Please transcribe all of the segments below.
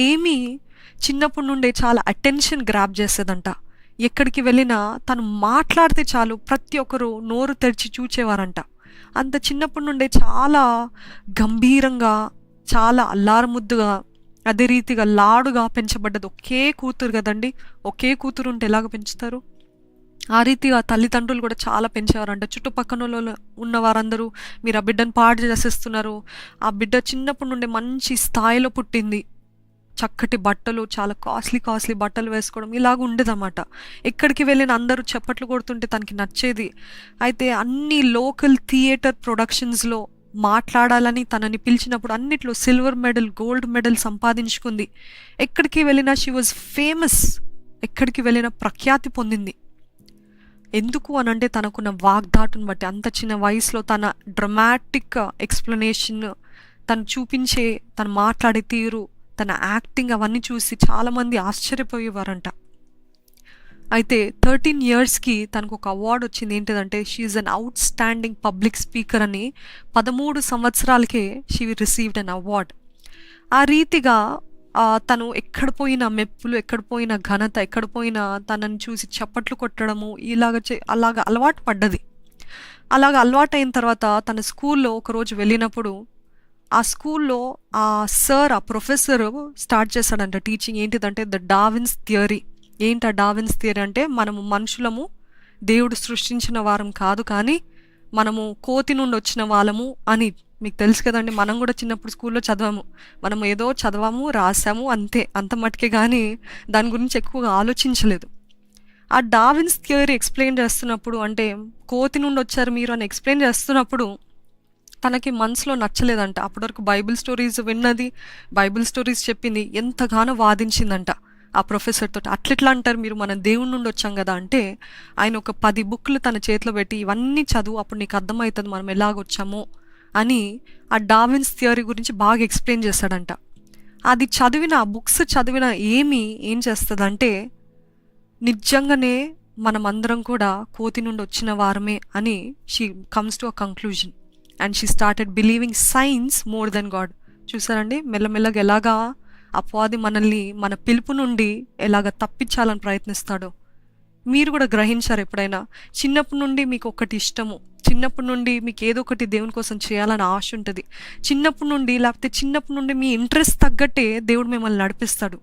ఏమీ చిన్నప్పటి నుండే చాలా అటెన్షన్ గ్రాప్ చేసేదంట. ఎక్కడికి వెళ్ళినా తను మాట్లాడితే చాలు ప్రతి ఒక్కరు నోరు తెరిచి చూచేవారంట. అంత చిన్నప్పటి నుండే చాలా గంభీరంగా, చాలా అల్లారముద్దుగా, అదే రీతిగా లాడుగా పెంచబడ్డది. ఒకే కూతురు కదండి, ఒకే కూతురు ఉంటే ఎలాగ పెంచుతారు? ఆ రీతిగా తల్లిదండ్రులు కూడా చాలా పెంచేవారంట. చుట్టుపక్కన ఉన్న వారందరూ మీరు ఆ బిడ్డను పాడు చేసేస్తున్నారు, ఆ బిడ్డ చిన్నప్పటి నుండి మంచి స్థాయిలో పుట్టింది, చక్కటి బట్టలు, చాలా కాస్ట్లీ బట్టలు వేసుకోవడం ఇలాగ ఉండేదన్నమాట. ఎక్కడికి వెళ్ళిన అందరూ చప్పట్లు కొడుతుంటే తనకి నచ్చేది. అయితే అన్ని లోకల్ థియేటర్ ప్రొడక్షన్స్లో మాట్లాడాలని తనని పిలిచినప్పుడు అన్నిట్లో సిల్వర్ మెడల్, గోల్డ్ మెడల్ సంపాదించుకుంది. ఎక్కడికి వెళ్ళినా షీ వాజ్ ఫేమస్, ఎక్కడికి వెళ్ళినా ప్రఖ్యాతి పొందింది. ఎందుకు అనంటే తనకున్న వాగ్దాటును బట్టి. అంత చిన్న వయసులో తన డ్రమాటిక్ ఎక్స్ప్లెనేషన్, తను చూపించే, తను మాట్లాడే తీరు, తన యాక్టింగ్ అవన్నీ చూసి చాలామంది ఆశ్చర్యపోయేవారంట. అయితే 13 yearsకి తనకు ఒక అవార్డు వచ్చింది. ఏంటిదంటే she an outstanding public speaker అని. 13 సంవత్సరాలకే షీ రిసీవ్డ్ అన్ అవార్డ్. ఆ రీతిగా తను ఎక్కడ పోయిన మెప్పులు, ఎక్కడ పోయిన ఘనత, ఎక్కడ పోయినా తనని చూసి చప్పట్లు కొట్టడము అలాగ అలవాటు పడ్డది. అలాగ అలవాటు అయిన తర్వాత తన స్కూల్లో ఒకరోజు వెళ్ళినప్పుడు ఆ స్కూల్లో ఆ సార్, ఆ ప్రొఫెసర్ స్టార్ట్ చేశాడంట టీచింగ్. ఏంటిదంటే ద డార్విన్స్ థియరీ. ఏంటి ఆ డార్విన్స్ థియరీ అంటే, మనము మనుషులము దేవుడు సృష్టించిన వారం కాదు, కానీ మనము కోతి నుండి వచ్చిన వాళ్ళము అని. మీకు తెలుసు కదండి, మనం కూడా చిన్నప్పుడు స్కూల్లో చదివాము. మనం ఏదో చదవాము, రాసాము, అంతే, అంత మటుకే, కానీ దాని గురించి ఎక్కువగా ఆలోచించలేదు. ఆ డార్విన్స్ థియరీ ఎక్స్ప్లెయిన్ చేస్తున్నప్పుడు, అంటే కోతి నుండి వచ్చారు మీరు అని ఎక్స్ప్లెయిన్ చేస్తున్నప్పుడు తనకి మనసులో నచ్చలేదంట. అప్పటి వరకు బైబిల్ స్టోరీస్ విన్నది, బైబిల్ స్టోరీస్ చెప్పింది, ఎంతగానో వాదించిందంట ఆ ప్రొఫెసర్ తోటి. అట్లెట్లా అంటారు మీరు, మనం దేవుడి నుండి వచ్చాం కదా అంటే, ఆయన ఒక 10 బుక్లు తన చేతిలో పెట్టి ఇవన్నీ చదువు, అప్పుడు నీకు అర్థమవుతుంది మనం ఎలాగొచ్చామో అని ఆ డార్విన్స్ థియరీ గురించి బాగా ఎక్స్ప్లెయిన్ చేశాడంట. అది చదివిన, ఆ బుక్స్ చదివిన ఏం చేస్తుందంటే, నిజంగానే మనమందరం కూడా కోతి నుండి వచ్చిన వారమే అని she comes to a conclusion. And she started believing science more than God. చూసారండి, మెల్లమెల్లగా ఎలాగా అపవాది మనల్ని మన పిలుపు నుండి ఎలాగ తప్పించాలని ప్రయత్నిస్తాడో. మీరు కూడా గ్రహించారు ఎప్పుడైనా? చిన్నప్పటి నుండి మీకు ఒకటి ఇష్టము, చిన్నప్పటి నుండి మీకు ఏదో ఒకటి దేవుని కోసం చేయాలని ఆశ ఉంటుంది, చిన్నప్పటి నుండి మీ ఇంట్రెస్ట్ తగ్గట్టే దేవుడు మిమ్మల్ని నడిపిస్తాడు.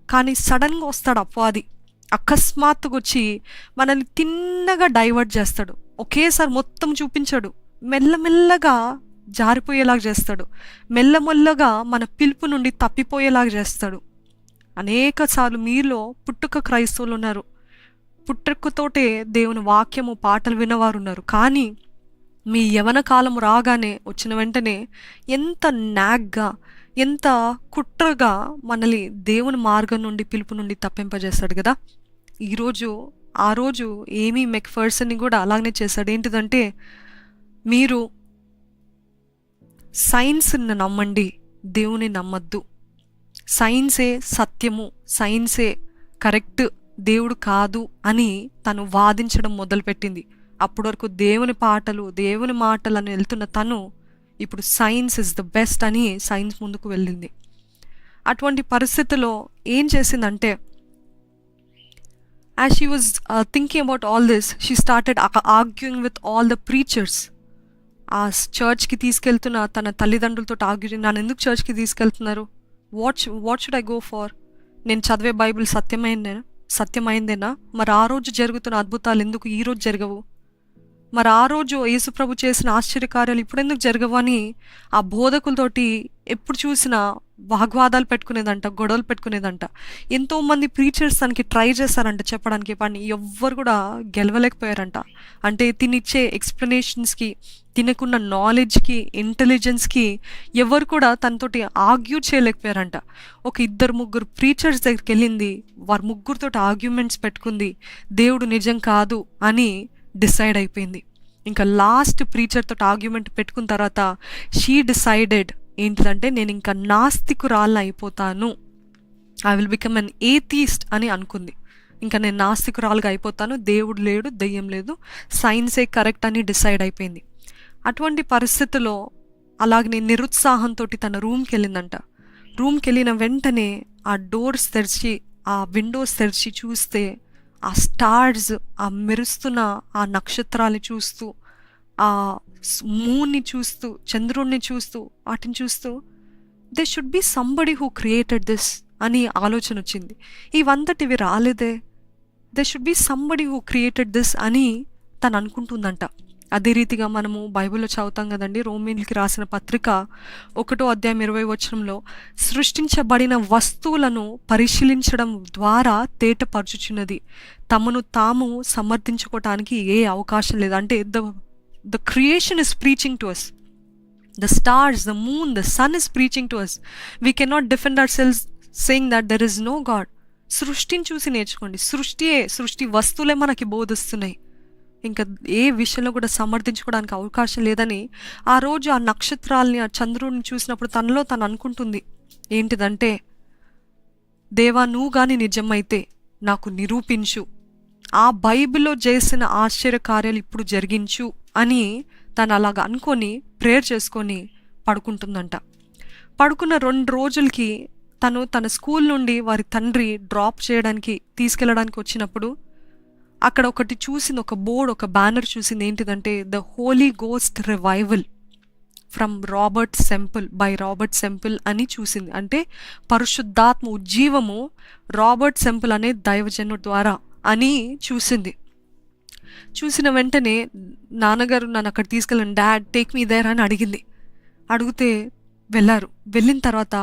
కానీ సడన్గా వస్తాడు అపవాది, అకస్మాత్తుగా వచ్చి మనల్ని తిన్నగా డైవర్ట్ చేస్తాడు. ఒకేసారి మొత్తం చూపించాడు, మెల్లమెల్లగా జారిపోయేలాగా చేస్తాడు, మెల్లమెల్లగా మన పిలుపు నుండి తప్పిపోయేలాగా చేస్తాడు. అనేక సార్లు మీలో పుట్టుక క్రైస్తవులు ఉన్నారు, పుట్టుకతోటే దేవుని వాక్యము, పాటలు విన్నవారు ఉన్నారు. కానీ మీ యవన కాలము రాగానే, వచ్చిన వెంటనే ఎంత నాగ్గా, ఎంత కుట్రగా మనల్ని దేవుని మార్గం నుండి, పిలుపు నుండి తప్పింపజేస్తాడు కదా. ఆ రోజు ఏమీ మెక్ఫర్సన్ని కూడా అలాగనే చేశాడు. ఏంటిదంటే, మీరు సైన్స్ని నమ్మండి, దేవుని నమ్మద్దు. సైన్సే సత్యము, సైన్సే కరెక్ట్, దేవుడు కాదు అని తను వాదించడం మొదలుపెట్టింది. అప్పటి వరకు దేవుని మాటలు అని వెళ్తున్న తను ఇప్పుడు సైన్స్ ఇస్ ద బెస్ట్ అని సైన్స్ ముందుకు వెళ్ళింది. అటువంటి పరిస్థితిలో ఏం చేసిందంటే, as she was thinking about all this, she started arguing with all the preachers. ఆ చర్చ్కి తీసుకెళ్తున్న తన తల్లిదండ్రులతో ఆర్గ్యూ, నన్ను ఎందుకు చర్చ్కి తీసుకెళ్తున్నారు, what should I go for, నేను చదివే బైబిల్ సత్యమైందేనా, మరి ఆ రోజు జరుగుతున్న అద్భుతాలు ఎందుకు ఈ రోజు జరగవు, మరి ఆ రోజు యేసుప్రభు చేసిన ఆశ్చర్యకార్యాలు ఇప్పుడు ఎందుకు జరగవు అని ఆ బోధకులతోటి ఎప్పుడు చూసినా వాగ్వాదాలు పెట్టుకునేదంట, గొడవలు పెట్టుకునేదంట. ఎంతోమంది ప్రీచర్స్ తనకి ట్రై చేశారంట చెప్పడానికి, కానీ ఎవ్వరు కూడా గెలవలేకపోయారంట. అంటే తినిచ్చే ఎక్స్ప్లెనేషన్స్కి, తినకున్న నాలెడ్జ్కి, ఇంటెలిజెన్స్కి ఎవరు కూడా తనతోటి ఆర్గ్యూ చేయలేకపోయారంట. ఒక 2-3 ప్రీచర్స్ దగ్గరికి వెళ్ళింది, వారు ముగ్గురితో ఆర్గ్యుమెంట్స్ పెట్టుకుంది, దేవుడు నిజం కాదు అని డిసైడ్ అయిపోయింది. ఇంకా లాస్ట్ ప్రీచర్ తోటి ఆర్గ్యుమెంట్ పెట్టుకున్న తర్వాత షీ డిసైడెడ్ ఏంటిదంటే, నేను ఇంకా నాస్తికురాలను అయిపోతాను, I will become an atheist అని అనుకుంది. ఇంకా నేను నాస్తికురాలుగా అయిపోతాను, దేవుడు లేడు, దెయ్యం లేదు, సైన్సే కరెక్ట్ అని డిసైడ్ అయిపోయింది. అటువంటి పరిస్థితిలో అలాగనే నిరుత్సాహంతో తన రూమ్కి వెళ్ళిందంట. రూమ్కి వెళ్ళిన వెంటనే ఆ డోర్స్ తెరిచి, ఆ విండోస్ తెరిచి చూస్తే ఆ స్టార్స్, ఆ మెరుస్తున్న ఆ నక్షత్రాలు చూస్తూ, ఆ మూన్ని చూస్తూ, చంద్రుణ్ణి చూస్తూ, వాటిని చూస్తూ they should be somebody who created this అని ఆలోచన వచ్చింది. ఇవంతటివి రాలేదే, they should be somebody who created this అని తను అనుకుంటుందంట. అదే రీతిగా మనము బైబిల్లో చదువుతాం కదండి, రోమీయులకి రాసిన పత్రిక 1:20 సృష్టించబడిన వస్తువులను పరిశీలించడం ద్వారా తేటపరచుచున్నది, తమను తాము సమర్థించుకోవటానికి ఏ అవకాశం లేదు. అంటే the creation is preaching to us. The stars, the moon, the sun is preaching to us. We cannot defend ourselves saying that there is no God. సృష్టిని చూసి నేర్చుకోండి. సృష్టి వస్తువులే మనకి బోధిస్తున్నాయి. ఇంకా ఏ విషయంలో కూడా సమర్థించుకోవడానికి అవకాశం లేదని ఆ రోజు ఆ నక్షత్రాల్ని, ఆ చంద్రుడిని చూసినప్పుడు తనలో తను అనుకుంటుంది ఏంటిదంటే, దేవా నువ్వు కానీ నిజమైతే నాకు నిరూపించు, ఆ బైబిల్లో చేసిన ఆశ్చర్య కార్యాలు ఇప్పుడు జరిగించు అని తను అలాగ అనుకొని ప్రేయర్ చేసుకొని పడుకుంటుందంట. పడుకున్న 2 రోజులకి తను తన స్కూల్ నుండి వారి తండ్రి డ్రాప్ చేయడానికి తీసుకెళ్ళడానికి వచ్చినప్పుడు అక్కడ ఒకటి చూసింది, ఒక బోర్డ్, ఒక బ్యానర్ చూసింది. ఏంటిదంటే the Holy Ghost revival from Robert Semple అని చూసింది. అంటే పరిశుద్ధాత్మ ఉజ్జీవము రాబర్ట్ సెంపుల్ అనే దైవజనుడి ద్వారా అని చూసింది. చూసిన వెంటనే నాన్నగారు నన్ను అక్కడ తీసుకెళ్ళండి, డాడ్ టేక్ మీ దేర్ అని అడిగితే వెళ్ళారు. వెళ్ళిన తర్వాత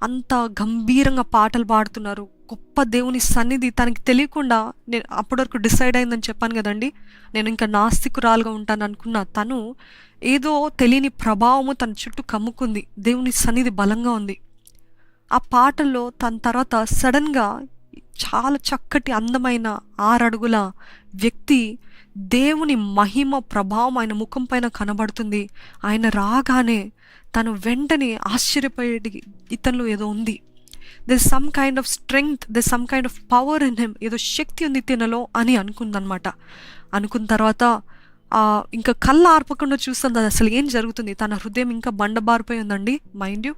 అంత గంభీరంగా పాటలు పాడుతున్నారు, గొప్ప దేవుని సన్నిధి. తనకి తెలియకుండా, నేను అప్పటి వరకు డిసైడ్ అయిందని చెప్పాను కదండి, నేను ఇంకా నాస్తికురాలుగా ఉంటాను అనుకున్న తను ఏదో తెలియని ప్రభావము తన చుట్టూ కమ్ముకుంది, దేవుని సన్నిధి బలంగా ఉంది. ఆ పాటల్లో తన తర్వాత సడన్గా చాలా చక్కటి అందమైన 6 అడుగుల వ్యక్తి, దేవుని మహిమ ప్రభావం ఆయన ముఖం పైన కనబడుతుంది. ఆయన రాగానే తను వెంటనే ఆశ్చర్యపోయేది, ఇతనిలో ఏదో ఉంది, there some kind of strength, there some kind of power in him, ఏదో శక్తి ఉంది తినలో అని అనుకుందనమాట. అనుకున్న తర్వాత ఇంకా కళ్ళు ఆర్పకుండా చూస్తుంది అసలు ఏం జరుగుతుంది. తన హృదయం ఇంకా బండబారిపోయి ఉందండి, మైండ్ యూ.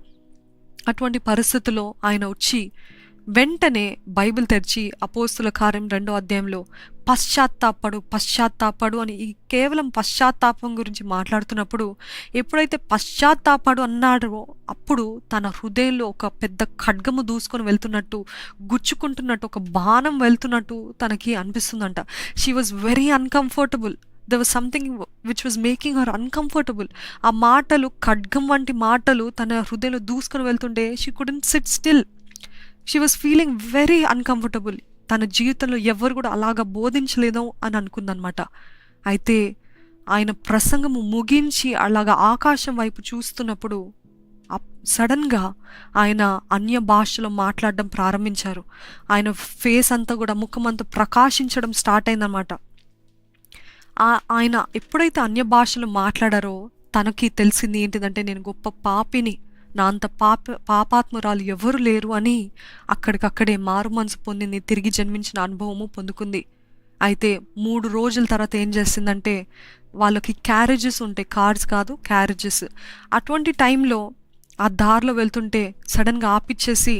అటువంటి పరిస్థితుల్లో ఆయన వచ్చి వెంటనే బైబిల్ తెరిచి అపోస్తుల కార్యం 2వ అధ్యాయంలో పశ్చాత్తాపడు అని ఈ కేవలం పశ్చాత్తాపం గురించి మాట్లాడుతున్నప్పుడు, ఎప్పుడైతే పశ్చాత్తాపడు అన్నాడో అప్పుడు తన హృదయంలో ఒక పెద్ద ఖడ్గము దూసుకొని వెళ్తున్నట్టు, గుచ్చుకుంటున్నట్టు, ఒక బాణం వెళ్తున్నట్టు తనకి అనిపిస్తుందంట. She was very uncomfortable. there was something which was making her uncomfortable. ఆ మాటలు, ఖడ్గం వంటి మాటలు తన హృదయంలో దూసుకొని వెళ్తుంటే she couldn't sit still. She was feeling very uncomfortable. తన జీవితంలో ఎవరు కూడా అలాగా బోధించలేదో అని అనుకుందనమాట. అయితే ఆయన ప్రసంగము ముగించి అలాగా ఆకాశం వైపు చూస్తున్నప్పుడు సడన్గా ఆయన అన్య భాషలో మాట్లాడడం ప్రారంభించారు. ఆయన ఫేస్ అంతా కూడా, ముఖం అంతా ప్రకాశించడం స్టార్ట్ అయిందనమాట. ఆయన ఎప్పుడైతే అన్య భాషలో మాట్లాడారో తనకి తెలిసింది ఏంటిదంటే, నేను గొప్ప పాపిని, నా అంత పాపాత్మురాలు ఎవరు లేరు అని అక్కడికక్కడే మారు మనసు పొందింది, తిరిగి జన్మించిన అనుభవము పొందుకుంది. అయితే 3 రోజుల తర్వాత ఏం చేసిందంటే, వాళ్ళకి క్యారేజెస్ ఉంటాయి, కార్స్ కాదు క్యారేజెస్. అటువంటి టైంలో ఆ దారిలో వెళ్తుంటే సడన్గా ఆపిచ్చేసి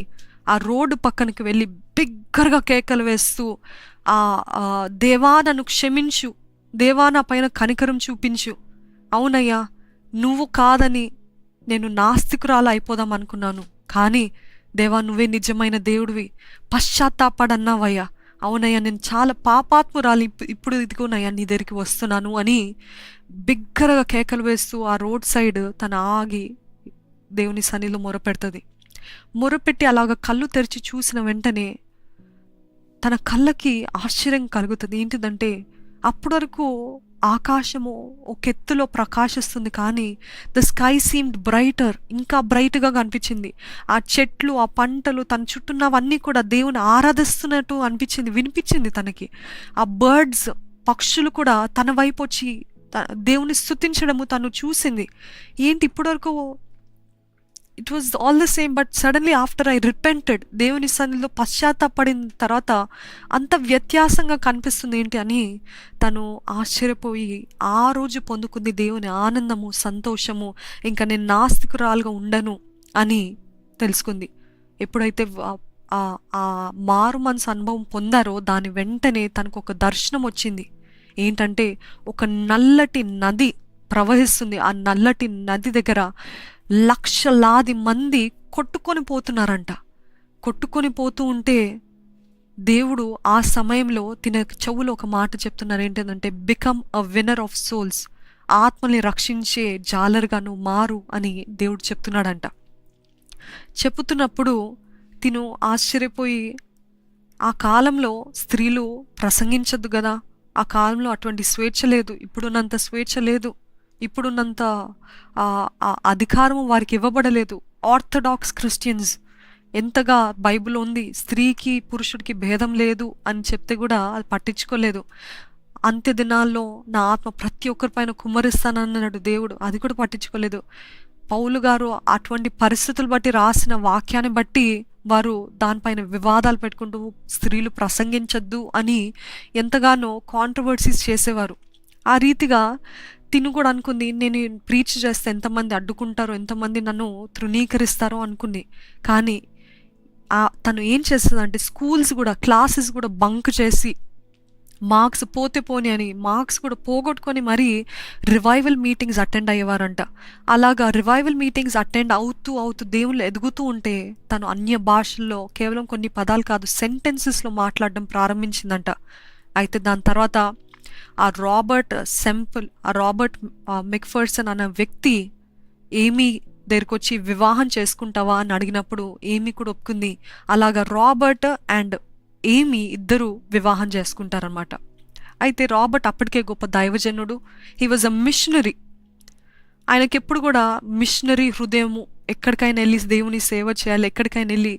ఆ రోడ్డు పక్కనకి వెళ్ళి బిగ్గరగా కేకలు వేస్తూ, దేవా నన్ను క్షమించు, దేవా నా పైన కనికరం చూపించు, అవునయ్యా నువ్వు కాదని నేను నాస్తికురాలు అయిపోదాం అనుకున్నాను, కానీ దేవా నువ్వే నిజమైన దేవుడివి, పశ్చాత్తాపడన్నావయ్యా, అవునయ్యా నేను చాలా పాపాత్మురాలు, ఇప్పుడు ఇదిగోనయ్యా నీ దగ్గరికి వస్తున్నాను అని బిగ్గరగా కేకలు వేస్తూ ఆ రోడ్ సైడ్ తన ఆగి దేవుని సన్నిధిలో మొరపెడుతుంది. మొరపెట్టి అలాగ కళ్ళు తెరిచి చూసిన వెంటనే తన కళ్ళకి ఆశ్చర్యం కలుగుతుంది. ఏంటిదంటే, అప్పటి వరకు ఆకాశము ఒక ఎత్తులో ప్రకాశిస్తుంది, కానీ ద స్కై సీమ్డ్ బ్రైటర్, ఇంకా బ్రైట్గా కనిపించింది. ఆ చెట్లు, ఆ పంటలు, తన చుట్టూన్నవన్నీ కూడా దేవుని ఆరాధిస్తున్నట్టు అనిపించింది, వినిపించింది తనకి. ఆ బర్డ్స్, పక్షులు కూడా తన వైపు వచ్చి దేవుని స్తుతించడము తను చూసింది. ఏంటి ఇప్పటివరకు it was all the same, but suddenly after I repented, దేవుని సన్నిధిలో పశ్చాత్తాపడిన తర్వాత అంత వ్యత్యాసంగా కనిపిస్తుంది ఏంటి అని తను ఆశ్చర్యపోయి ఆ రోజు పొందుకుంది దేవుని ఆనందము, సంతోషము. ఇంకా నేను నాస్తికురాలుగా ఉండను అని తెలుసుకుంది. ఎప్పుడైతే ఆ మారు మనసు అనుభవం పొందారో దాని వెంటనే తనకు ఒక దర్శనం వచ్చింది. ఏంటంటే ఒక నల్లటి నది ప్రవహిస్తుంది. ఆ నల్లటి నది దగ్గర లక్షలాది మంది కొట్టుకొని పోతున్నారంట. కొట్టుకొని పోతూ ఉంటే దేవుడు ఆ సమయంలో తిన చెవులో ఒక మాట చెప్తున్నారు. ఏంటంటే become a winner of souls, ఆత్మల్ని రక్షించే జాలరుగాను మారు అని దేవుడు చెప్తున్నాడంట. చెప్పుతున్నప్పుడు తిను ఆశ్చర్యపోయి, ఆ కాలంలో స్త్రీలు ప్రసంగించద్దు కదా, ఆ కాలంలో అటువంటి స్వేచ్ఛ లేదు, ఇప్పుడున్నంత స్వేచ్ఛ లేదు, ఇప్పుడున్నంత అధికారం వారికి ఇవ్వబడలేదు. ఆర్థడాక్స్ క్రిస్టియన్స్ ఎంతగా బైబిల్ ఉంది, స్త్రీకి పురుషుడికి భేదం లేదు అని చెప్తే కూడా అది పట్టించుకోలేదు. అంత్య దినాల్లో నా ఆత్మ ప్రతి ఒక్కరిపైన కుమ్మరిస్తానన్నాడు దేవుడు, అది కూడా పట్టించుకోలేదు. పౌలు గారు అటువంటి పరిస్థితులు బట్టి రాసిన వాక్యాన్ని బట్టి వారు దానిపైన వివాదాలు పెట్టుకుంటూ స్త్రీలు ప్రసంగించద్దు అని ఎంతగానో కాంట్రవర్సీస్ చేసేవారు. ఆ రీతిగా తిను కూడా అనుకుంది, నేను ప్రీచ్ చేస్తే ఎంతమంది అడ్డుకుంటారో, ఎంతమంది నన్ను తృణీకరిస్తారో అనుకుంది. కానీ తను ఏం చేస్తుందంటే స్కూల్స్ కూడా, క్లాసెస్ కూడా బంక్ చేసి, మార్క్స్ పోతే పోని అని మార్క్స్ కూడా పోగొట్టుకొని మరీ రివైవల్ మీటింగ్స్ అటెండ్ అయ్యేవారంట. అలాగా రివైవల్ మీటింగ్స్ అటెండ్ అవుతూ దేవుళ్ళు ఎదుగుతూ ఉంటే తను అన్య భాషల్లో కేవలం కొన్ని పదాలు కాదు, సెంటెన్సెస్లో మాట్లాడడం ప్రారంభించిందంట. అయితే దాని తర్వాత ఆ రాబర్ట్ మెక్ఫర్సన్ అన్న వ్యక్తి ఏమీ దగ్గరికి వచ్చి వివాహం చేసుకుంటావా అని అడిగినప్పుడు ఏమీ కూడా ఒప్పుకుంది. అలాగా రాబర్ట్ అండ్ ఏమీ ఇద్దరు వివాహం చేసుకుంటారనమాట. అయితే రాబర్ట్ అప్పటికే గొప్ప దైవజనుడు, హీ వాజ్ అ మిషనరీ. ఆయనకెప్పుడు కూడా మిషనరీ హృదయము, ఎక్కడికైనా వెళ్ళి దేవుని సేవ చేయాలి, ఎక్కడికైనా వెళ్ళి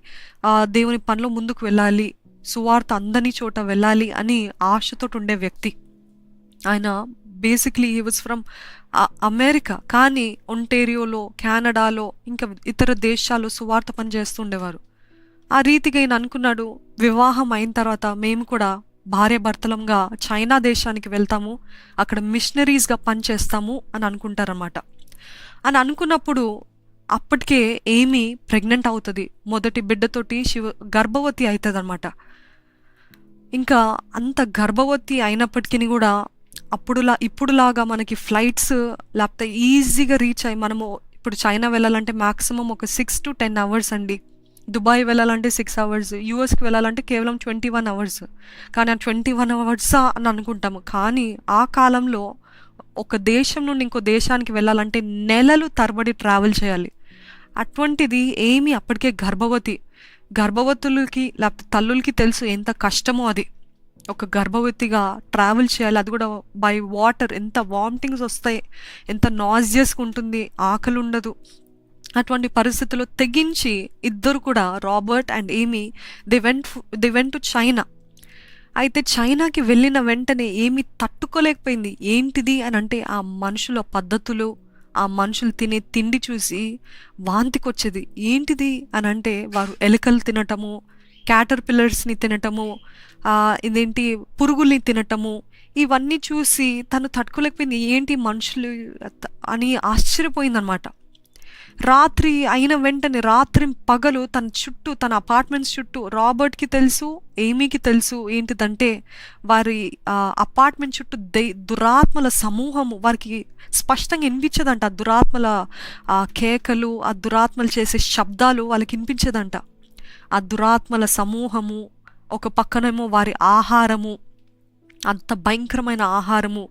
దేవుని పనిలో ముందుకు వెళ్ళాలి, సువార్త అందని చోట వెళ్ళాలి అని ఆశతో ఉండే వ్యక్తి. ఆయన basically he was from America, కానీ ఒంటేరియోలో, కెనడాలో, ఇంకా ఇతర దేశాల్లో సువార్త పని చేస్తుండేవారు. ఆ రీతిగా ఈయన అనుకున్నాడు, వివాహం అయిన తర్వాత మేము కూడా భార్యాభర్తలంగా చైనా దేశానికి వెళ్తాము, అక్కడ మిషనరీస్గా పనిచేస్తాము అని అనుకుంటారన్నమాట. అని అనుకున్నప్పుడు అప్పటికే ఏమీ ప్రెగ్నెంట్ అవుతుంది, మొదటి బిడ్డతోటి గర్భవతి అవుతుంది అనమాట. ఇంకా అంత గర్భవతి అయినప్పటికీ కూడా ఇప్పుడులాగా మనకి ఫ్లైట్స్ లేకపోతే ఈజీగా రీచ్ అయ్యి, మనము ఇప్పుడు చైనా వెళ్ళాలంటే మ్యాక్సిమం ఒక 6 to 10 hours అండి, దుబాయ్ వెళ్ళాలంటే 6 hours, యూఎస్కి వెళ్ళాలంటే కేవలం 21 hours. కానీ ఆ 21 hours అని అనుకుంటాము, కానీ ఆ కాలంలో ఒక దేశం నుండి ఇంకో దేశానికి వెళ్ళాలంటే నెలలు తరబడి ట్రావెల్ చేయాలి. అటువంటిది ఏమీ అప్పటికే గర్భవతులకి లేకపోతే తల్లులకి తెలుసు ఎంత కష్టమో అది. ఒక గర్భవతిగా ట్రావెల్ చేయాలి, అది కూడా బై వాటర్, ఎంత వామిటింగ్స్ వస్తాయి, ఎంత నాజియస్గా ఉంటుంది, ఆకలి ఉండదు. అటువంటి పరిస్థితుల్లో తెగించి ఇద్దరు కూడా, రాబర్ట్ అండ్ ఏమీ, దే వెంట్ టు చైనా. అయితే చైనాకి వెళ్ళిన వెంటనే ఏమీ తట్టుకోలేకపోయింది. ఏంటిది అని అంటే ఆ మనుషుల పద్ధతులు, ఆ మనుషులు తినే తిండి చూసి వాంతికి వచ్చేది. ఏంటిది అని అంటే వారు ఎలుకలు తినటము, క్యాటర్ పిల్లర్స్ని తినటము, ఇదేంటి పురుగుల్ని తినటము, ఇవన్నీ చూసి తను తట్టుకోలేకపోయింది. ఏంటి మనుషులు అని ఆశ్చర్యపోయిందనమాట. రాత్రి అయిన వెంటనే రాత్రి పగలు తన అపార్ట్మెంట్స్ చుట్టూ, రాబర్ట్కి తెలుసు, ఏమీకి తెలుసు ఏంటిదంటే వారి అపార్ట్మెంట్ చుట్టూ దురాత్మల సమూహము, వారికి స్పష్టంగా వినిపించదంట. ఆ దురాత్మల కేకలు, ఆ దురాత్మలు చేసే శబ్దాలు వాళ్ళకి వినిపించదంట. ఆ దురాత్మల సమూహము, ఒక పక్కనేమో వారి ఆహారము, అంత భయంకరమైన ఆహారము.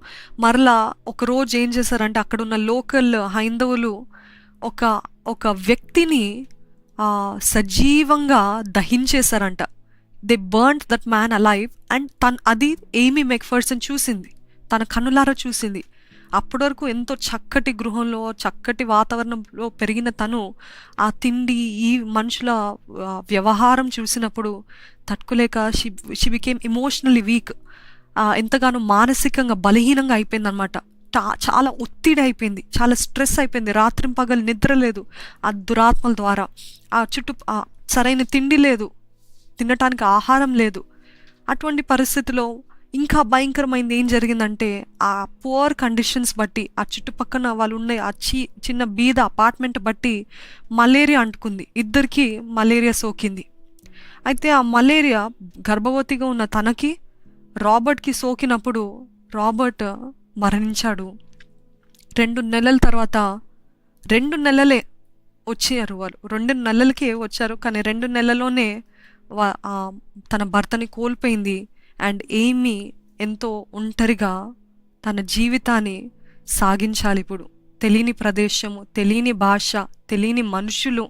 మరలా ఒకరోజు ఏం చేశారంటే అక్కడున్న లోకల్ హైందవులు ఒక వ్యక్తిని సజీవంగా దహించేశారంట. They burned that man alive. And అది ఏమీ మెక్ఫర్సన్ చూసింది, తన కన్నులారా చూసింది. అప్పటి వరకు ఎంతో చక్కటి గృహంలో, చక్కటి వాతావరణంలో పెరిగిన తను ఆ తిండి, ఈ మనుషుల వ్యవహారం చూసినప్పుడు తట్టుకోలేక షీ బికేమ్ ఎమోషనల్లీ వీక్. ఎంతగానో మానసికంగా బలహీనంగా అయిపోయిందనమాట. చాలా ఒత్తిడి అయిపోయింది, చాలా స్ట్రెస్ అయిపోయింది. రాత్రి పగలు నిద్ర లేదు ఆ దురాత్మల ద్వారా. ఆ చుట్టూ సరైన తిండి లేదు, తినటానికి ఆహారం లేదు. అటువంటి పరిస్థితిలో ఇంకా భయంకరమైంది ఏం జరిగిందంటే, ఆ పువర్ కండిషన్స్ బట్టి, ఆ చుట్టుపక్కన వాళ్ళు ఉండే ఆ చిన్న బీద అపార్ట్మెంట్ బట్టి మలేరియా అంటుకుంది. ఇద్దరికీ మలేరియా సోకింది. అయితే ఆ మలేరియా గర్భవతిగా ఉన్న తనకి, రాబర్ట్‌కి సోకినప్పుడు రాబర్ట్ మరణించాడు. 2 నెలల తర్వాత 2 నెలలే వచ్చారు వాళ్ళు. 2 నెలలకే వచ్చారు. కానీ 2 నెలల్లోనే తన భర్తని కోల్పోయింది. అండ్ ఏమీ ఎంతో ఒంటరిగా తన జీవితాన్ని సాగించాలిప్పుడు. తెలియని ప్రదేశము, తెలియని భాష, తెలియని మనుషులు,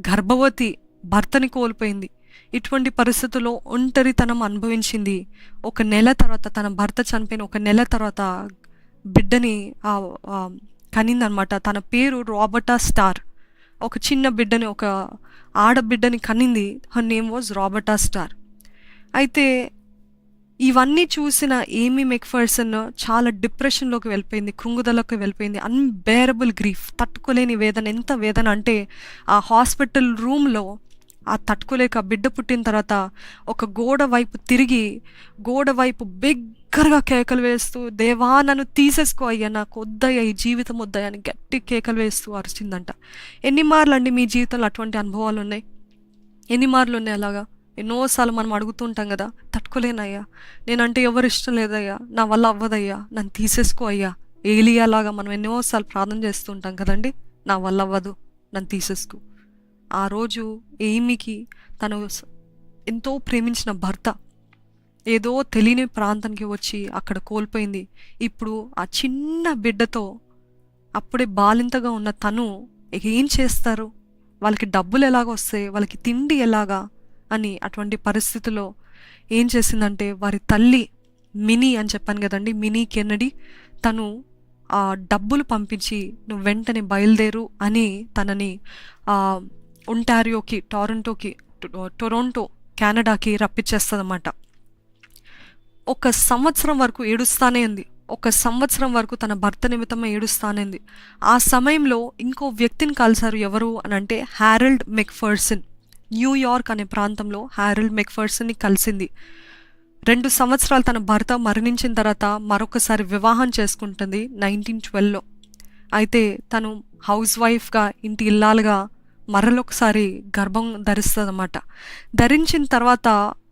గర్భవతి, భర్తని కోల్పోయింది. ఇటువంటి పరిస్థితుల్లో ఒంటరితనం అనుభవించింది. 1 నెల తర్వాత, తన భర్త చనిపోయిన 1 నెల తర్వాత బిడ్డని కనిందనమాట. తన పేరు రాబర్టా స్టార్. ఒక చిన్న బిడ్డని, ఒక ఆడబిడ్డని కనింది. Her name was Roberta Star. అయితే ఇవన్నీ చూసిన ఏమీ మెక్ఫర్సన్ చాలా డిప్రెషన్లోకి వెళ్ళిపోయింది, కృంగుదలకి వెళ్ళిపోయింది. అన్బేరబుల్ గ్రీఫ్, తట్టుకోలేని వేదన. ఎంత వేదన అంటే ఆ హాస్పిటల్ రూమ్లో ఆ తట్టుకోలేక బిడ్డ పుట్టిన తర్వాత ఒక గోడ వైపు తిరిగి, గోడ వైపు బిగ్గరగా కేకలు వేస్తూ, దేవా నన్ను తీసేసుకో అయ్యా, నాకు వద్దయ్యా, ఈ జీవితం వద్దయ్యా అని గట్టి కేకలు వేస్తూ అరిచిందంట. ఎన్ని మార్లు అండి మీ జీవితంలో అటువంటి అనుభవాలు ఉన్నాయి? ఎన్ని మార్లు ఉన్నాయి అలాగా? ఎన్నోసార్లు మనం అడుగుతుంటాం కదా, తట్టుకోలేనయ్యా, నేనంటే ఎవరు ఇష్టం లేదయ్యా, నా వల్ల అవ్వదయ్యా, నన్ను తీసేసుకో అయ్యా. ఏలియాలాగా మనం ఎన్నోసార్లు ప్రార్థన చేస్తుంటాం కదండి, నా వల్ల అవ్వదు, నన్ను తీసేసుకో. ఆ రోజు ఏమికి తను ఎంతో ప్రేమించిన భర్త ఏదో తెలియని ప్రాంతానికి వచ్చి అక్కడ కోల్పోయింది. ఇప్పుడు ఆ చిన్న బిడ్డతో అప్పుడే బాలింతగా ఉన్న తను ఏం చేస్తారు? వాళ్ళకి డబ్బులు ఎలాగ వస్తాయి, వాళ్ళకి తిండి ఎలాగా అని అటువంటి పరిస్థితుల్లో ఏం చేసిందంటే, వారి తల్లి మినీ అని చెప్పాను కదండి, మినీ కెన్నడీ, తను ఆ డబ్బులు పంపించి నువ్వు వెంటనే బయలుదేరు అని తనని ఒంటారియోకి, టొరంటో కెనడాకి రప్పించేస్తుందన్నమాట. 1 సంవత్సరం వరకు ఏడుస్తానే ఉంది. 1 సంవత్సరం వరకు తన భర్త నిమిత్తమే ఏడుస్తానే ఉంది. ఆ సమయంలో ఇంకో వ్యక్తిని కలిసారు. ఎవరు అని అంటే హారల్డ్ మెక్ఫర్సన్. న్యూయార్క్ అనే ప్రాంతంలో హారల్డ్ మెక్ఫర్సన్ని కలిసింది. 2 సంవత్సరాలు తన భర్త మరణించిన తర్వాత మరొకసారి వివాహం చేసుకుంటుంది 1912లో. అయితే తను హౌస్ వైఫ్గా, ఇంటి ఇల్లాలుగా మరొకసారి గర్భం ధరిస్తుంది అన్నమాట. ధరించిన తర్వాత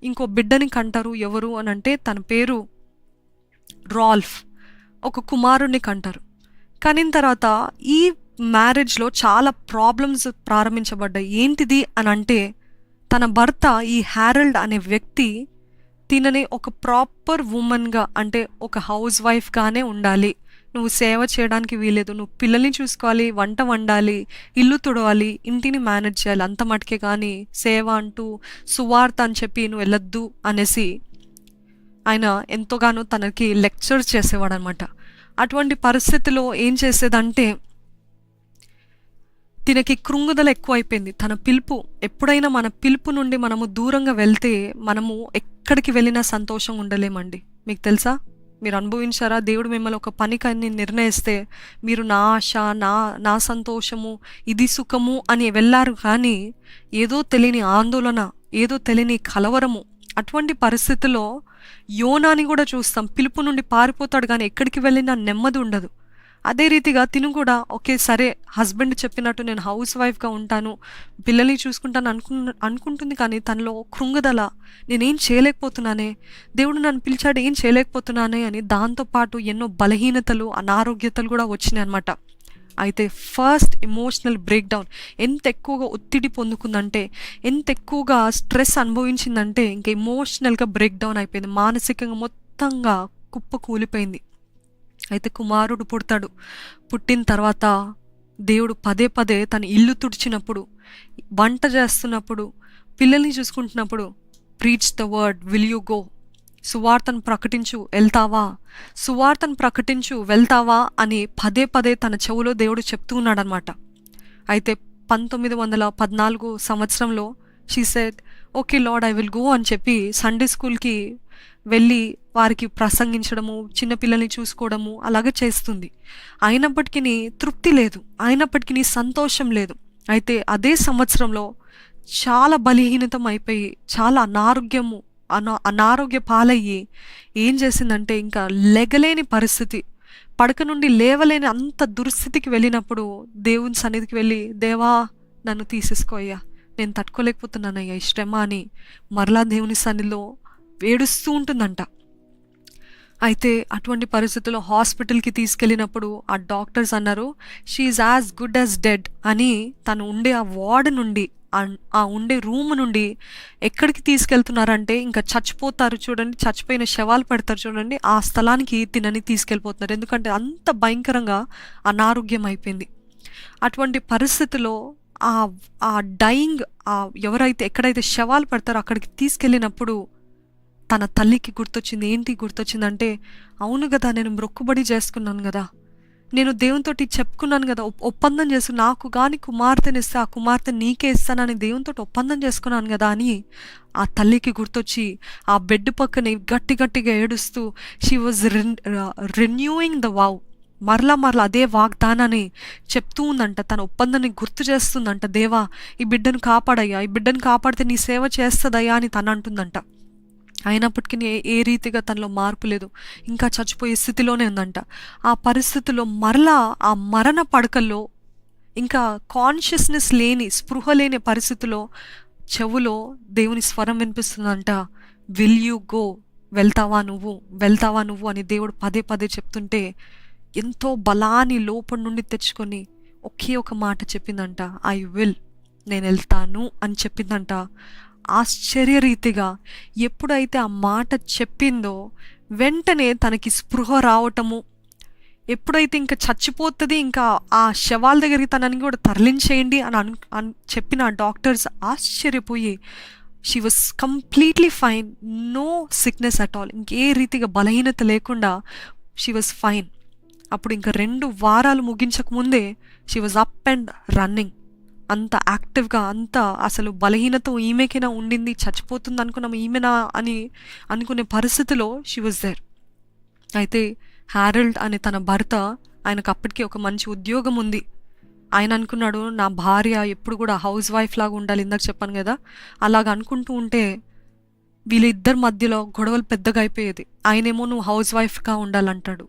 ఇంకో బిడ్డని కంటారు. ఎవరు అని అంటే తన పేరు రాల్ఫ్. ఒక కుమారుణ్ణి కంటారు. కనిన తర్వాత ఈ మ్యారేజ్లో చాలా ప్రాబ్లమ్స్ ప్రారంభించబడ్డాయి. ఏంటిది అని అంటే, తన భర్త ఈ హారల్డ్ అనే వ్యక్తి తినని ఒక ప్రాపర్ ఉమెన్గా, అంటే ఒక హౌస్ వైఫ్గానే ఉండాలి, నువ్వు సేవ చేయడానికి వీలేదు, నువ్వు పిల్లల్ని చూసుకోవాలి, వంట వండాలి, ఇల్లు తుడవాలి, ఇంటిని మేనేజ్ చేయాలి, అంత మటుకే కానీ సేవ అంటూ సువార్త అని చెప్పి నువ్వు వెళ్ళొద్దు అనేసి ఆయన ఎంతోగానో తనకి లెక్చర్స్ చేసేవాడు అనమాట. అటువంటి పరిస్థితిలో ఏం చేసేదంటే, తినకి కృంగుదల ఎక్కువైపోయింది. తన పిలుపు, ఎప్పుడైనా మన పిలుపు నుండి మనము దూరంగా వెళ్తే మనము ఎక్కడికి వెళ్ళినా సంతోషంగా ఉండలేమండి. మీకు తెలుసా? మీరు అనుభవించారా? దేవుడు మిమ్మల్ని ఒక పనికని నిర్ణయిస్తే మీరు నా ఆశ, నా సంతోషము, ఇది సుఖము అని వెళ్ళారు. కానీ ఏదో తెలియని ఆందోళన, ఏదో తెలియని కలవరము, అటువంటి పరిస్థితుల్లో యోనాని కూడా చూస్తాం. పిలుపు నుండి పారిపోతాడు కానీ ఎక్కడికి వెళ్ళినా నెమ్మది ఉండదు. అదే రీతిగా తిను కూడా ఓకే సరే, హస్బెండ్ చెప్పినట్టు నేను హౌస్ వైఫ్గా ఉంటాను, పిల్లల్ని చూసుకుంటాను అనుకుంటుంది. కానీ తనలో కృంగుదల, నేనేం చేయలేకపోతున్నానే, దేవుడు నన్ను పిలిచాడు ఏం చేయలేకపోతున్నానే అని, దాంతోపాటు ఎన్నో బలహీనతలు, అనారోగ్యతలు కూడా వచ్చినాయి అనమాట. అయితే ఫస్ట్ ఎమోషనల్ బ్రేక్ డౌన్, ఎంత ఎక్కువగా ఒత్తిడి పొందుకుందంటే, ఎంత ఎక్కువగా స్ట్రెస్ అనుభవించిందంటే ఇంకా ఎమోషనల్గా బ్రేక్ డౌన్ అయిపోయింది. మానసికంగా మొత్తంగా కుప్ప కూలిపోయింది. అయితే కుమారుడు పుడతాడు. పుట్టిన తర్వాత దేవుడు పదే పదే తన ఇల్లు తుడిచినప్పుడు, వంట చేస్తున్నప్పుడు, పిల్లల్ని చూసుకుంటున్నప్పుడు, preach the word, will you go, సువార్తను ప్రకటించు, వెళ్తావా, సువార్తను ప్రకటించు, వెళ్తావా అని పదే పదే తన చెవులో దేవుడు చెప్తూ ఉన్నాడనమాట. అయితే 1914 సంవత్సరంలో she said okay lord I will go అని చెప్పి సండే స్కూల్కి వెళ్ళి వారికి ప్రసంగించడము, చిన్నపిల్లల్ని చూసుకోవడము అలాగే చేస్తుంది. అయినప్పటికీ తృప్తి లేదు, అయినప్పటికీ సంతోషం లేదు. అయితే అదే సంవత్సరంలో చాలా బలహీనతం అయిపోయి, చాలా అనారోగ్యము అనారోగ్య పాలయ్యి ఏం చేసిందంటే ఇంకా లెగలేని పరిస్థితి, పడక నుండి లేవలేని అంత దుస్థితికి వెళ్ళినప్పుడు దేవుని సన్నిధికి వెళ్ళి, దేవా నన్ను తీసేసుకో అయ్యా, నేను తట్టుకోలేకపోతున్నానయ్యా ఈ శ్రమ అని మరలా దేవుని సన్నిధిలో ఏడుస్తూ ఉంటుందంట. అయితే అటువంటి పరిస్థితుల్లో హాస్పిటల్కి తీసుకెళ్ళినప్పుడు ఆ డాక్టర్స్ అన్నారు, she as good as dead అని. తను ఉండే ఆ వార్డ్ నుండి, ఆ ఉండే రూమ్ నుండి ఎక్కడికి తీసుకెళ్తున్నారంటే ఇంకా చచ్చిపోతారు చూడండి, చచ్చిపోయిన శవాలు పెడతారు చూడండి, ఆ స్థలానికి తినని తీసుకెళ్ళిపోతున్నారు. ఎందుకంటే అంత భయంకరంగా అనారోగ్యం అయిపోయింది. అటువంటి పరిస్థితిలో ఆ ఆ డైయింగ్ ఎవరైతే ఎక్కడైతే శవాలు పెడతారో అక్కడికి తీసుకెళ్ళినప్పుడు తన తల్లికి గుర్తొచ్చింది. ఏంటి గుర్తొచ్చిందంటే, అవును కదా, నేను మొక్కుబడి చేసుకున్నాను కదా, నేను దేవునితోటి చెప్పుకున్నాను కదా, ఒప్పందం చేసుకు, నాకు కానీ కుమార్తెనిస్తే ఆ కుమార్తె నీకే ఇస్తానని దేవునితోటి ఒప్పందం చేసుకున్నాను కదా అని ఆ తల్లికి గుర్తొచ్చి ఆ బెడ్ పక్కనే గట్టి గట్టిగా ఏడుస్తూ she was renewing the wow, మరలా అదే వాగ్దానాన్ని చెప్తూ ఉందంట. తన ఒప్పందాన్ని గుర్తు చేస్తుందంట. దేవా ఈ బిడ్డను కాపాడయ్యా, ఈ బిడ్డను కాపాడితే నీ సేవ చేస్తుందయ్యా అని తను అంటుందంట. అయినప్పటికీ ఏ రీతిగా తనలో మార్పు లేదు, ఇంకా చచ్చిపోయే స్థితిలోనే ఉందంట. ఆ పరిస్థితిలో మరలా ఆ మరణ పడకల్లో ఇంకా కాన్షియస్నెస్ లేని, స్పృహ లేని పరిస్థితిలో చెవులో దేవుని స్వరం వినిపిస్తుందంట, విల్ యూ గో, వెళ్తావా నువ్వు అని దేవుడు పదే పదే చెప్తుంటే ఎంతో బలాన్ని లోపల నుండి తెచ్చుకొని ఒకే ఒక మాట చెప్పిందంట, ఐ విల్, నేను వెళ్తాను అని చెప్పిందంట. ఆశ్చర్యరీతిగా ఎప్పుడైతే ఆ మాట చెప్పిందో వెంటనే తనకి స్పృహ రావటము, ఎప్పుడైతే ఇంకా చచ్చిపోతుంది, ఇంకా ఆ శవాల దగ్గరికి తనని కూడా తరలించేయండి అని చెప్పిన డాక్టర్స్ ఆశ్చర్యపోయి, she was completely fine, no sickness at all, ఇంకే రీతిగా బలహీనత లేకుండా షీ వాజ్ ఫైన్. అప్పుడు ఇంకా 2 వారాలు ముగించకముందే she was up and running. అంత యాక్టివ్గా, అంత అసలు బలహీనత ఈమెకైనా ఉండింది, చచ్చిపోతుంది అనుకున్నాము ఈమెనా అని అనుకునే పరిస్థితిలో షీ వాజ్ దేర్. అయితే హ్యారల్డ్ అనే తన భర్త, ఆయనకు అప్పటికే ఒక మంచి ఉద్యోగం ఉంది. ఆయన అనుకున్నాడు, నా భార్య ఎప్పుడు కూడా హౌస్ వైఫ్ లాగా ఉండాలి, ఇందాక చెప్పాను కదా, అలాగ అనుకుంటూ ఉంటే వీళ్ళిద్దరి మధ్యలో గొడవలు పెద్దగా అయిపోయేది. ఆయనేమో నువ్వు హౌస్ వైఫ్గా ఉండాలంటాడు,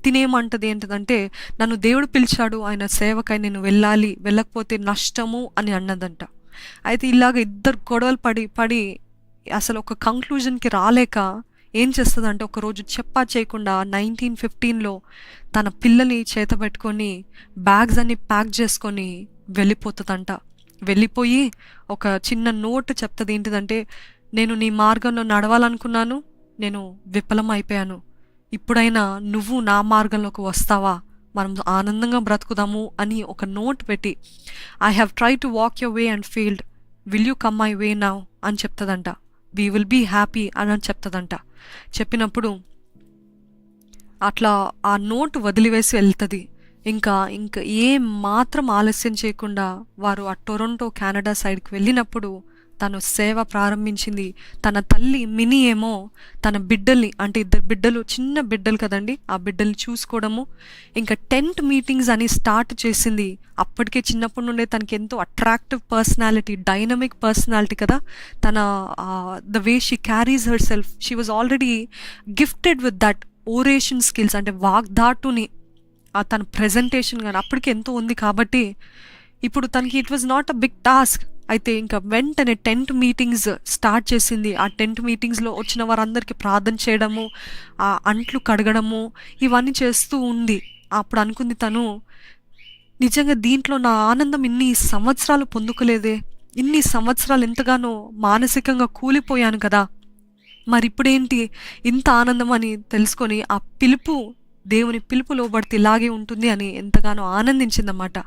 తినేమంటది ఏంటంటే, నన్ను దేవుడు పిలిచాడు ఆయన సేవకై, నేను వెళ్ళాలి, వెళ్ళకపోతే నష్టము అని అన్నదంట. అయితే ఇలాగ ఇద్దరు గొడవలు పడి అసలు ఒక కంక్లూజన్కి రాలేక ఏం చేస్తుందంటే, ఒకరోజు చెప్పా చేయకుండా 1915లో తన పిల్లని చేత పెట్టుకొని బ్యాగ్స్ అన్ని ప్యాక్ చేసుకొని వెళ్ళిపోతుందంట. వెళ్ళిపోయి ఒక చిన్న నోట్ చెప్తుంది. ఏంటిదంటే, నేను నీ మార్గంలో నడవాలనుకున్నాను, నేను విఫలం అయిపోయాను, ఇప్పుడైనా నువ్వు నా మార్గంలోకి వస్తావా, మనం ఆనందంగా బ్రతుకుదాము అని ఒక నోట్ పెట్టి, I have try to walk your way and failed, will you come my way now అని చెప్తుందంట. వీ విల్ బీ హ్యాపీ అని చెప్తుందంట. చెప్పినప్పుడు అట్లా ఆ నోట్ వదిలివేసి వెళ్తుంది. ఇంకా ఏం మాత్రం ఆలస్యం చేయకుండా వారు ఆ టొరంటో కెనడా సైడ్కి వెళ్ళినప్పుడు తను సేవ ప్రారంభించింది. తన తల్లి మినీ ఏమో తన బిడ్డల్ని, అంటే 2 బిడ్డలు, చిన్న బిడ్డలు కదండి, ఆ బిడ్డల్ని చూసుకోవడము, ఇంకా టెంట్ మీటింగ్స్ అని స్టార్ట్ చేసింది. అప్పటికే చిన్నప్పటి నుండే తనకి ఎంతో అట్రాక్టివ్ పర్సనాలిటీ, డైనమిక్ పర్సనాలిటీ కదా, తన the way she carries herself, she was already gifted with that oration skills, అంటే వాగ్దాటుని, తన ప్రెజెంటేషన్ కానీ అప్పటికి ఎంతో ఉంది. కాబట్టి ఇప్పుడు తనకి it was not a big task. అయితే ఇంకా వెంటనే టెంట్ మీటింగ్స్ స్టార్ట్ చేసింది. ఆ టెంట్ మీటింగ్స్లో వచ్చిన వారందరికీ ప్రార్థన చేయడము, ఆ అంట్లు కడగడము, ఇవన్నీ చేస్తూ ఉంది. అప్పుడు అనుకుంది తను, నిజంగా దీంట్లో నా ఆనందం ఇన్ని సంవత్సరాలు పొందుకోలేదే, ఇన్ని సంవత్సరాలు ఎంతగానో మానసికంగా కూలిపోయాను కదా, మరి ఇప్పుడేంటి ఇంత ఆనందం అని తెలుసుకొని ఆ దేవుని పిలుపు లోబడితే ఇలాగే ఉంటుంది అని ఎంతగానో ఆనందించిందన్నమాట.